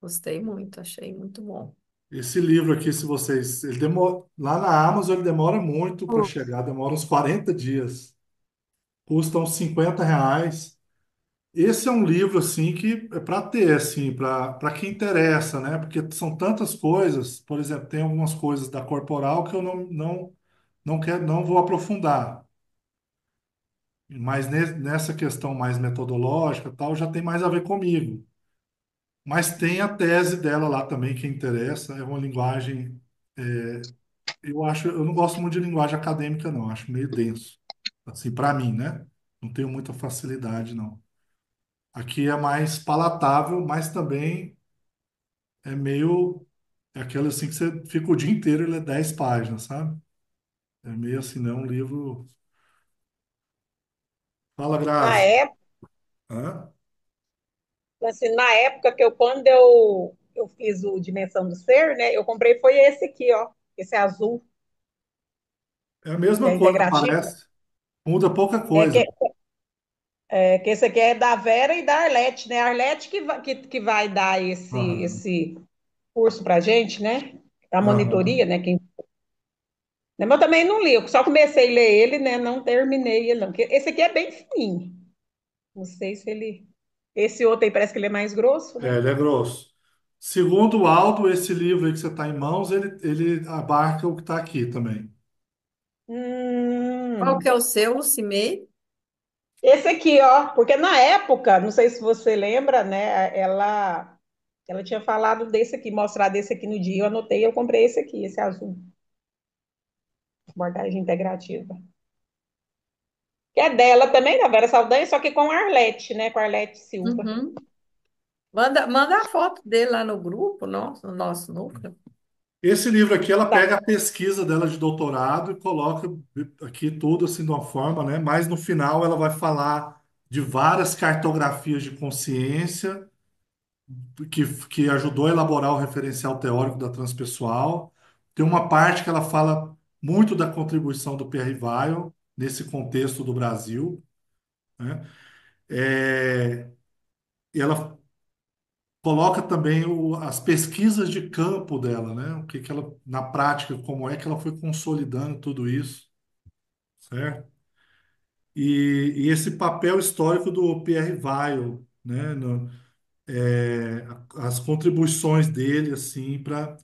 Gostei muito, achei muito bom. Esse livro aqui, se vocês, ele demora, lá na Amazon ele demora muito para chegar, demora uns 40 dias. Custa uns R$ 50. Esse é um livro assim que é para ter assim, para quem interessa, né? Porque são tantas coisas, por exemplo, tem algumas coisas da corporal que eu não quero, não vou aprofundar. Mas nessa questão mais metodológica, tal, já tem mais a ver comigo. Mas tem a tese dela lá também que interessa, é uma linguagem, eu não gosto muito de linguagem acadêmica não, acho meio denso. Assim, para mim, né? Não tenho muita facilidade não. Aqui é mais palatável, mas também é aquela assim que você fica o dia inteiro, ele é 10 páginas, sabe? É meio assim, não é um livro. Fala, Na Grazi. época, Hã? assim, na época quando eu fiz o Dimensão do Ser, né? Eu comprei foi esse aqui, ó, esse azul, É a que é mesma coisa, integrativo. parece. Muda pouca É coisa. que esse aqui é da Vera e da Arlete, né? A Arlete que vai dar Aham, esse curso pra gente, né? A monitoria, aham. né? Mas eu também não li, eu só comecei a ler ele, né? Não terminei ele, não. Porque esse aqui é bem fininho. Não sei se ele. Esse outro aí parece que ele é mais grosso, né? Ele é grosso. Segundo o Aldo, esse livro aí que você está em mãos, ele abarca o que está aqui também. Qual que Hum. é o seu, Lucimê? Esse aqui, ó, porque na época, não sei se você lembra, né? Ela tinha falado desse aqui, mostrado desse aqui no dia. Eu anotei, eu comprei esse aqui, esse azul. abordagem integrativa. Que é dela também, da Vera Saldanha, só que com a Arlete, né? Com a Arlete Silva. Uhum. Manda a foto dele lá no grupo, no nosso núcleo. Esse livro aqui, ela Tá. pega a pesquisa dela de doutorado e coloca aqui tudo assim de uma forma, né? Mas no final ela vai falar de várias cartografias de consciência que ajudou a elaborar o referencial teórico da transpessoal. Tem uma parte que ela fala muito da contribuição do Pierre Weil nesse contexto do Brasil, né? E ela coloca também as pesquisas de campo dela, né? O que que ela, na prática, como é que ela foi consolidando tudo isso, certo? E esse papel histórico do Pierre Weil, né? As contribuições dele, assim, para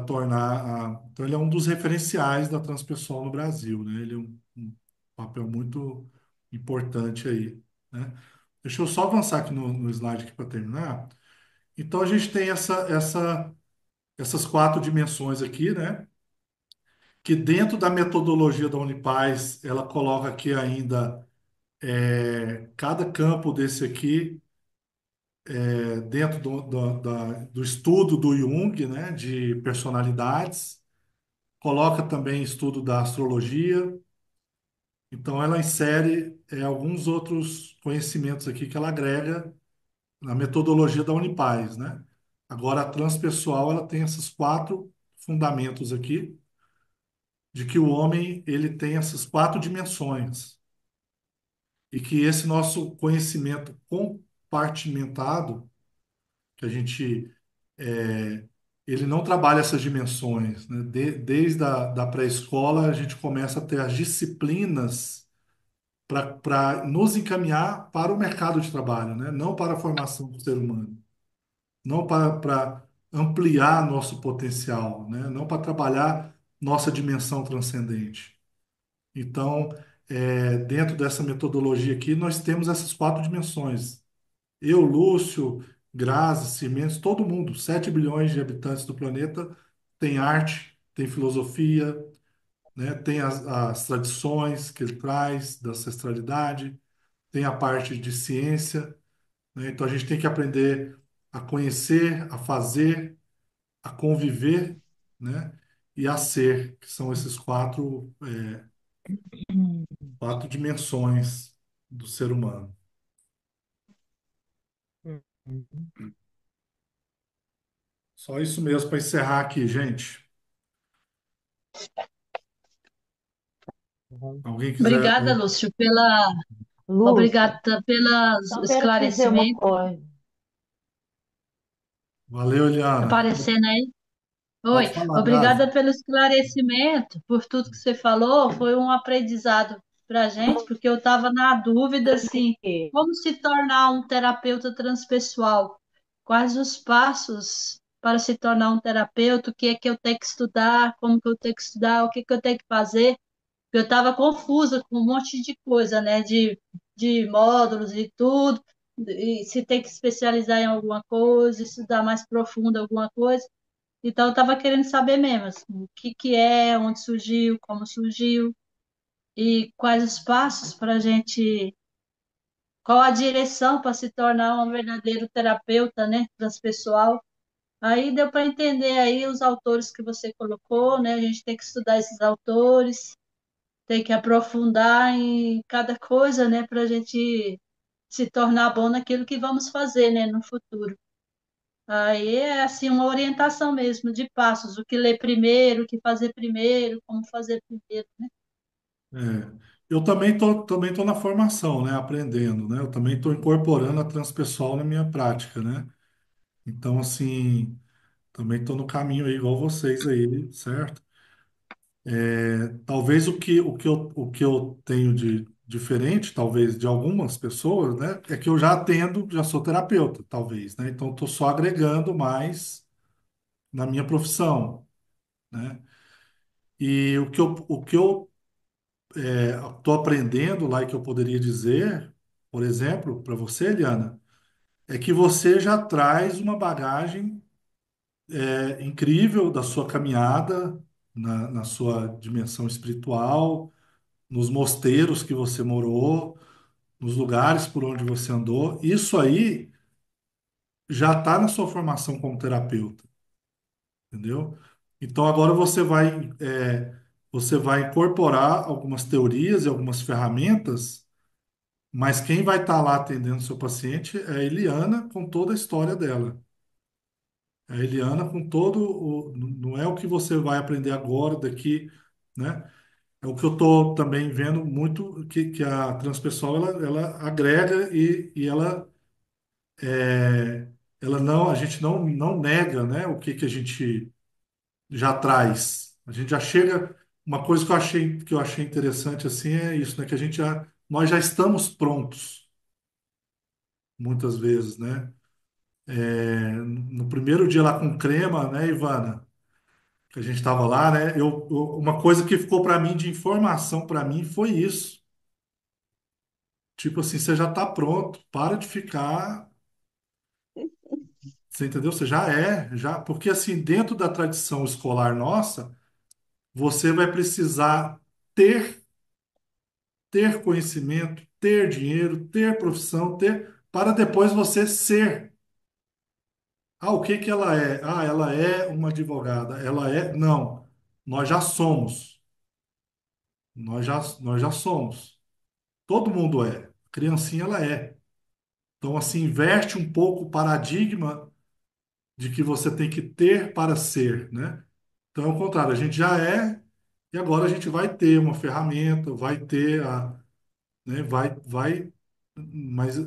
tornar Então, ele é um dos referenciais da transpessoal no Brasil, né? Ele é um papel muito importante aí, né? Deixa eu só avançar aqui no slide para terminar. Então, a gente tem essas quatro dimensões aqui, né? Que dentro da metodologia da Unipaz, ela coloca aqui ainda cada campo desse aqui dentro do estudo do Jung, né? De personalidades. Coloca também estudo da astrologia. Então, ela insere alguns outros conhecimentos aqui que ela agrega na metodologia da Unipaz, né? Agora, a transpessoal, ela tem esses quatro fundamentos aqui, de que o homem ele tem essas quatro dimensões e que esse nosso conhecimento compartimentado, que a gente ele não trabalha essas dimensões, né? Desde da pré-escola a gente começa a ter as disciplinas para nos encaminhar para o mercado de trabalho, né? Não para a formação do ser humano, não para ampliar nosso potencial, né? Não para trabalhar nossa dimensão transcendente. Então, dentro dessa metodologia aqui, nós temos essas quatro dimensões. Eu, Lúcio, Grazi, Cimentos, todo mundo, 7 bilhões de habitantes do planeta, tem arte, tem filosofia, né? Tem as tradições que ele traz da ancestralidade, tem a parte de ciência, né? Então, a gente tem que aprender a conhecer, a fazer, a conviver, né? E a ser, que são esses quatro dimensões do ser humano. Só isso mesmo para encerrar aqui, gente. Alguém quiser. Obrigada, Lúcio, pela Lúcia, obrigada pelos só quero te dizer uma esclarecimentos. coisa. Valeu, Eliana. Aparecendo aí. Oi, Pode falar, Grazi. obrigada pelo esclarecimento, por tudo que você falou. Foi um aprendizado para a gente, porque eu estava na dúvida, assim, como se tornar um terapeuta transpessoal? Quais os passos para se tornar um terapeuta? O que é que eu tenho que estudar? Como que eu tenho que estudar? O que que eu tenho que fazer? Eu estava confusa com um monte de coisa, né? De módulos e tudo, e se tem que especializar em alguma coisa, estudar mais profundo alguma coisa. Então, eu estava querendo saber mesmo assim, o que que é, onde surgiu, como surgiu, e quais os passos para a gente, qual a direção para se tornar um verdadeiro terapeuta, né? Transpessoal. Aí deu para entender aí os autores que você colocou, né? A gente tem que estudar esses autores, tem que aprofundar em cada coisa, né, para a gente se tornar bom naquilo que vamos fazer, né, no futuro. Aí é assim uma orientação mesmo de passos, o que ler primeiro, o que fazer primeiro, como fazer primeiro, né? É, eu também tô na formação, né? Aprendendo, né? Eu também estou incorporando a transpessoal na minha prática, né? Então, assim, também estou no caminho aí, igual vocês aí, certo? Talvez o que eu tenho de diferente, talvez, de algumas pessoas, né? É que eu já atendo, já sou terapeuta, talvez, né? Então, estou só agregando mais na minha profissão, né? E o que eu estou aprendendo lá e que eu poderia dizer, por exemplo, para você, Eliana, é que você já traz uma bagagem incrível da sua caminhada, na sua dimensão espiritual, nos mosteiros que você morou, nos lugares por onde você andou. Isso aí já está na sua formação como terapeuta, entendeu? Então agora você vai incorporar algumas teorias e algumas ferramentas, mas quem vai estar lá atendendo o seu paciente é a Eliana com toda a história dela. É a Eliana com todo o. Não é o que você vai aprender agora, daqui, né? É o que eu estou também vendo muito que a transpessoal ela agrega e é, ela não, a gente não nega, né, o que a gente já traz. A gente já chega. Uma coisa que eu achei interessante assim é isso, né, que nós já estamos prontos muitas vezes, né? No primeiro dia lá com crema, né, Ivana, que a gente estava lá, né? Uma coisa que ficou para mim de informação para mim foi isso. Tipo assim, você já está pronto, para de ficar, você entendeu? Você já, porque assim, dentro da tradição escolar nossa, você vai precisar ter, ter conhecimento, ter dinheiro, ter profissão, para depois você ser. Ah, o que que ela é? Ah, ela é uma advogada. Ela é. Não, nós já somos. Nós já somos. Todo mundo é. A criancinha, ela é. Então, assim, inverte um pouco o paradigma de que você tem que ter para ser, né? Então, é o contrário, a gente já é e agora a gente vai ter uma ferramenta, vai ter né,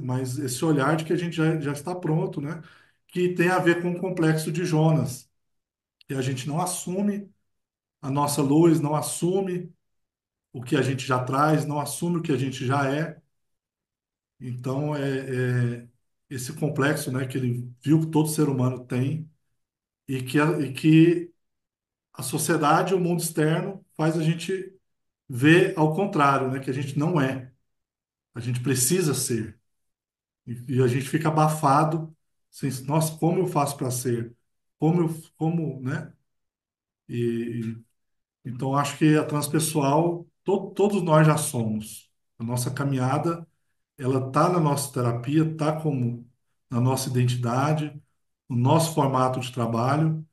mas esse olhar de que a gente já está pronto, né? Que tem a ver com o complexo de Jonas, que a gente não assume a nossa luz, não assume o que a gente já traz, não assume o que a gente já é. Então, esse complexo, né, que ele viu que todo ser humano tem e que a sociedade, o mundo externo, faz a gente ver ao contrário, né, que a gente não é. A gente precisa ser. E a gente fica abafado, sem, nossa, como eu faço para ser? Né? E, então, acho que a transpessoal, todos nós já somos. A nossa caminhada, ela está na nossa terapia, está como na nossa identidade, no nosso formato de trabalho,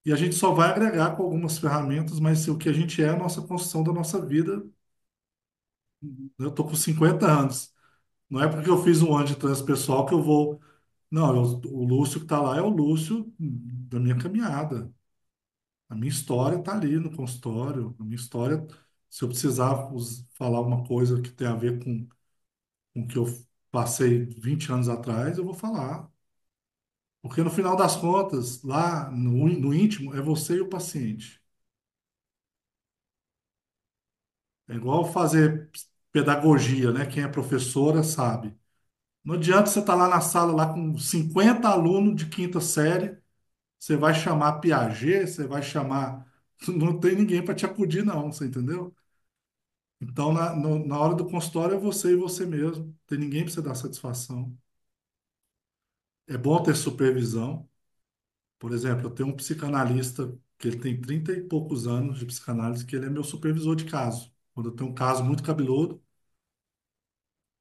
e a gente só vai agregar com algumas ferramentas, mas o que a gente é a nossa construção da nossa vida. Eu estou com 50 anos. Não é porque eu fiz um ano de transpessoal que eu vou. Não, o Lúcio que está lá é o Lúcio da minha caminhada. A minha história está ali no consultório. A minha história, se eu precisar falar uma coisa que tem a ver com o que eu passei 20 anos atrás, eu vou falar. Porque no final das contas, lá no íntimo, é você e o paciente. É igual fazer pedagogia, né? Quem é professora sabe. Não adianta você estar lá na sala lá com 50 alunos de quinta série, você vai chamar Piaget, você vai chamar. Não tem ninguém para te acudir, não, você entendeu? Então, na hora do consultório é você e você mesmo. Não tem ninguém para você dar satisfação. É bom ter supervisão. Por exemplo, eu tenho um psicanalista que ele tem 30 e poucos anos de psicanálise, que ele é meu supervisor de caso. Quando eu tenho um caso muito cabeludo,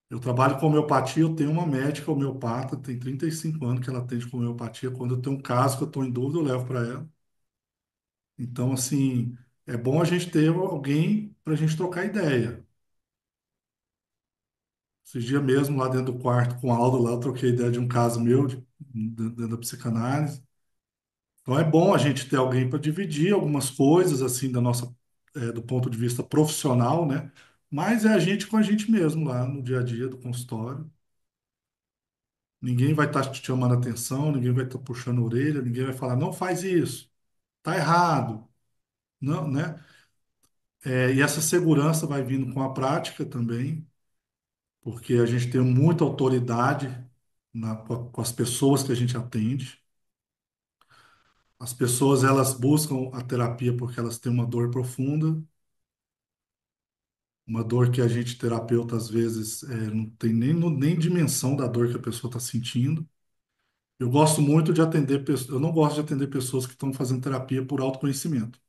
eu trabalho com homeopatia, eu tenho uma médica homeopata, tem 35 anos que ela atende com homeopatia. Quando eu tenho um caso que eu estou em dúvida, eu levo para ela. Então, assim, é bom a gente ter alguém para a gente trocar ideia. Esses dias mesmo, lá dentro do quarto com o Aldo, lá eu troquei ideia de um caso meu, dentro da psicanálise. Então, é bom a gente ter alguém para dividir algumas coisas, assim, do ponto de vista profissional, né? Mas é a gente com a gente mesmo lá no dia a dia do consultório. Ninguém vai estar te chamando atenção, ninguém vai estar puxando a orelha, ninguém vai falar, não faz isso, tá errado, não, né? E essa segurança vai vindo com a prática também, porque a gente tem muita autoridade com as pessoas que a gente atende. As pessoas, elas buscam a terapia porque elas têm uma dor profunda, uma dor que a gente, terapeuta, às vezes, não tem nem dimensão da dor que a pessoa está sentindo. Eu gosto muito de atender pessoas, eu não gosto de atender pessoas que estão fazendo terapia por autoconhecimento.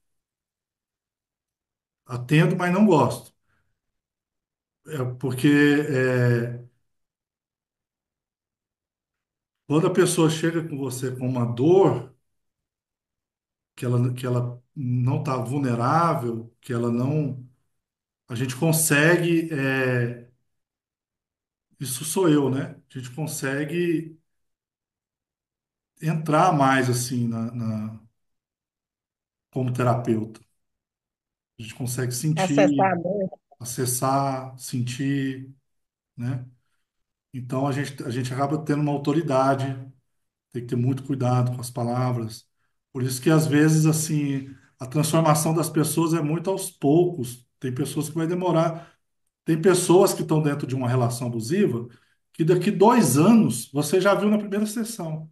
Atendo, mas não gosto. É porque quando a pessoa chega com você com uma dor, que ela não está vulnerável, que ela não. A gente consegue. Isso sou eu, né? A gente consegue entrar mais assim como terapeuta. A gente consegue sentir, Acessar. acessar, sentir, né? Então a gente acaba tendo uma autoridade, tem que ter muito cuidado com as palavras. Por isso que às vezes assim a transformação das pessoas é muito aos poucos. Tem pessoas que vai demorar. Tem pessoas que estão dentro de uma relação abusiva que daqui 2 anos você já viu na primeira sessão.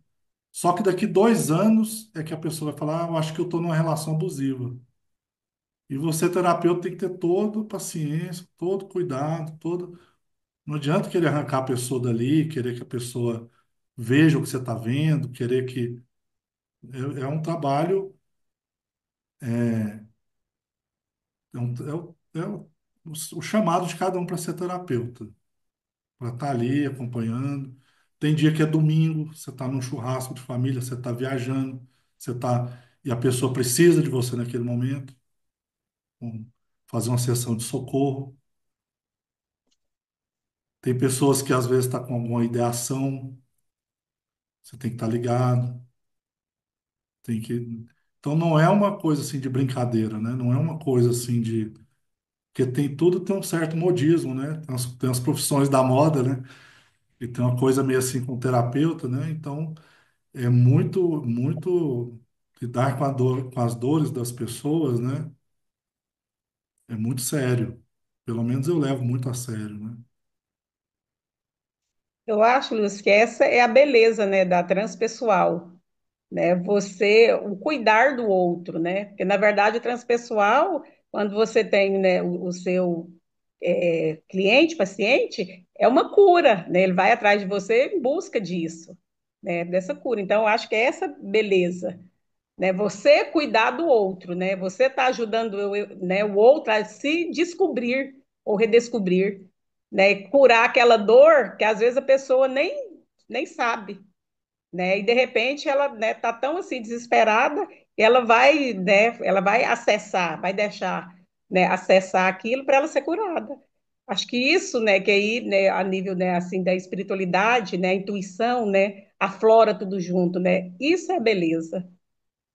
Só que daqui 2 anos é que a pessoa vai falar, eu acho que eu estou numa relação abusiva. E você, terapeuta, tem que ter todo paciência, todo cuidado, todo. Não adianta querer arrancar a pessoa dali, querer que a pessoa veja o que você está vendo, querer que. É um trabalho, o chamado de cada um para ser terapeuta, para estar ali acompanhando. Tem dia que é domingo, você está num churrasco de família, você está viajando, você está. E a pessoa precisa de você naquele momento, um- fazer uma sessão de socorro. Tem pessoas que às vezes estão com alguma ideação, você tem que estar ligado, tem que. Então não é uma coisa assim de brincadeira, né? Não é uma coisa assim de. Porque tudo tem um certo modismo, né? Tem as profissões da moda, né? E tem uma coisa meio assim com o terapeuta, né? Então é muito, muito lidar com a dor, com as dores das pessoas, né? É muito sério. Pelo menos eu levo muito a sério, né? Eu acho, Lúcia, que essa é a beleza, né, da transpessoal, né? Você, o cuidar do outro, né? Porque, na verdade, o transpessoal, quando você tem, né, o seu cliente, paciente, é uma cura, né? Ele vai atrás de você em busca disso, né? Dessa cura. Então, eu acho que é essa beleza, né? Você cuidar do outro, né? Você está ajudando né, o outro a se descobrir ou redescobrir, né? E curar aquela dor que às vezes a pessoa nem sabe, né? E de repente ela, né, tá tão assim desesperada, ela vai acessar, vai deixar, né, acessar aquilo para ela ser curada. Acho que isso, né, que aí, né, a nível, né, assim da espiritualidade, né, a intuição, né, aflora tudo junto, né? Isso é beleza,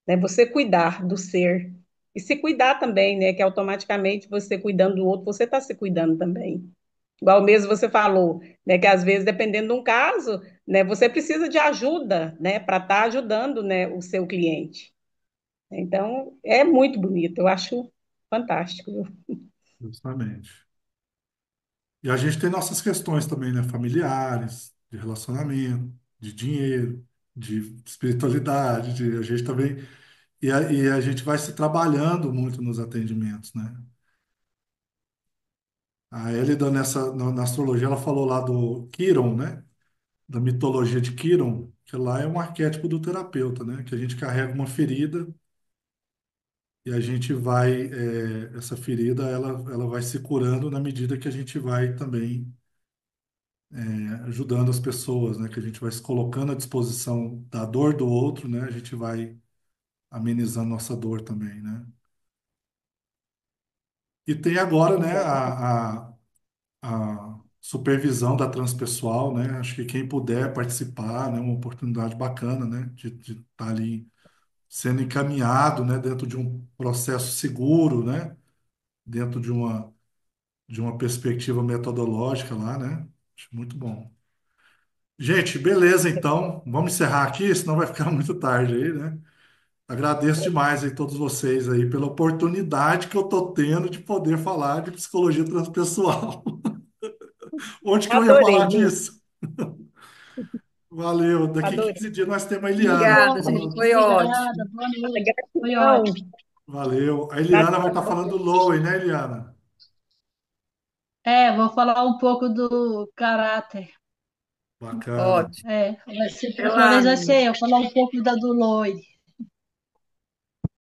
né? Você cuidar do ser e se cuidar também, né? Que automaticamente você cuidando do outro, você está se cuidando também. Igual mesmo você falou, né? Que às vezes, dependendo de um caso, né? Você precisa de ajuda, né? Para estar ajudando, né? O seu cliente. Então, é muito bonito. Eu acho fantástico. Justamente. E a gente tem nossas questões também, né? Familiares, de relacionamento, de dinheiro, de espiritualidade, a gente também. E a gente vai se trabalhando muito nos atendimentos, né? A Elida, na astrologia, ela falou lá do Quiron, né? Da mitologia de Quiron, que lá é um arquétipo do terapeuta, né? Que a gente carrega uma ferida e a gente vai, essa ferida, ela vai se curando na medida que a gente vai também ajudando as pessoas, né? Que a gente vai se colocando à disposição da dor do outro, né? A gente vai amenizando nossa dor também, né? E tem agora, né, a supervisão da transpessoal, né? Acho que quem puder participar, né, uma oportunidade bacana, né, de estar ali sendo encaminhado, né, dentro de um processo seguro, né, dentro de uma perspectiva metodológica lá, né? Acho muito bom. Gente, beleza, então. Vamos encerrar aqui, senão vai ficar muito tarde aí, né? Agradeço demais aí todos vocês aí pela oportunidade que eu tô tendo de poder falar de psicologia transpessoal. Onde que eu ia Adorei, falar Lu. disso? Valeu. Daqui Adorei. 15 dias nós temos a Muito Eliana bom, Obrigada, aqui gente. gente. Foi falando. Obrigada. ótimo. Boa noite. Foi Gratidão. ótimo. Valeu. A Eliana vai estar Gratidão. falando do Lowen, né, Eliana? É, vou falar um pouco do caráter. Bacana. Ótimo. É, Sei próxima lá, vez vai amiga. ser eu falar um pouco da do Loi.